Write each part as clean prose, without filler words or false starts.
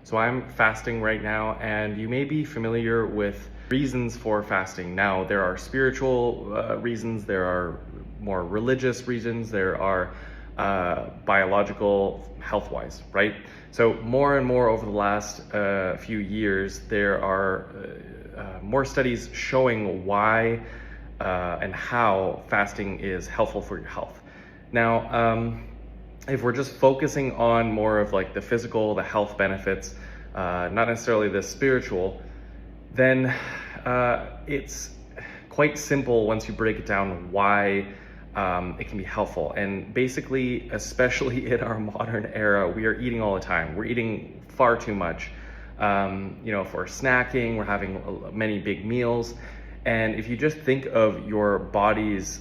So I'm fasting right now, and you may be familiar with reasons for fasting. Now, there are spiritual reasons, there are more religious reasons, there are biological health-wise, right? So more and more over the last few years, there are more studies showing why and how fasting is helpful for your health. Now, if we're just focusing on more of like the physical, the health benefits, not necessarily the spiritual, then it's quite simple once you break it down why it can be helpful. And basically, especially in our modern era, we are eating all the time. We're eating far too much. If we're snacking, we're having many big meals. And if you just think of your body's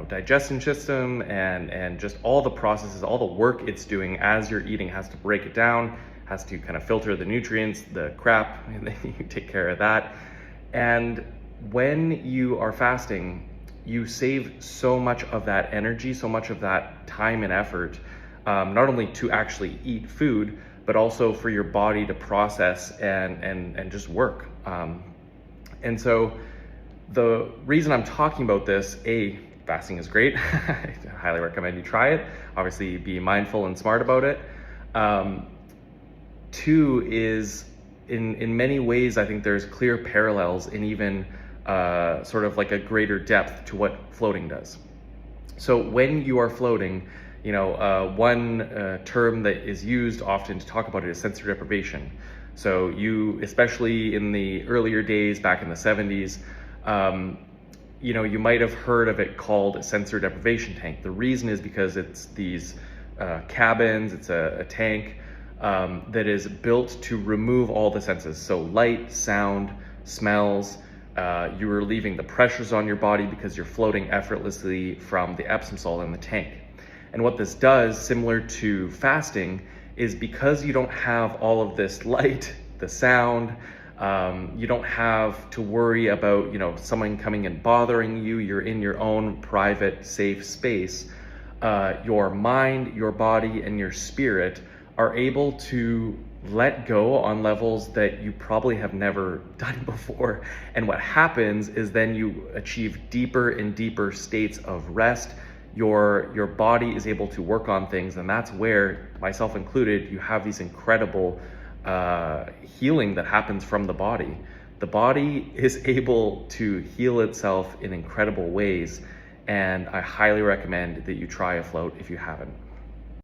digestion system and just all the processes, all the work it's doing as you're eating, has to break it down, has to kind of filter the nutrients, the crap, and then you take care of that. And when you are fasting, you save so much of that energy, so much of that time and effort, not only to actually eat food, but also for your body to process and just work. And so the reason I'm talking about this, fasting is great. I highly recommend you try it. Obviously, be mindful and smart about it. Two is, in many ways, I think there's clear parallels and even sort of like a greater depth to what floating does. So when you are floating, one term that is used often to talk about it is sensory deprivation. So you, especially in the earlier days, back in the 70s, you might have heard of it called a sensory deprivation tank. The reason is because it's these cabins, it's a tank that is built to remove all the senses. So light, sound, smells, you are relieving the pressures on your body because you're floating effortlessly from the Epsom salt in the tank. And what this does, similar to fasting, is because you don't have all of this light, the sound, you don't have to worry about, someone coming and bothering you. You're in your own private, safe space. Your mind, your body, and your spirit are able to let go on levels that you probably have never done before. And what happens is then you achieve deeper and deeper states of rest. Your body is able to work on things, and that's where, myself included, you have these incredible healing that happens from the body. The body is able to heal itself in incredible ways, and I highly recommend that you try a float if you haven't.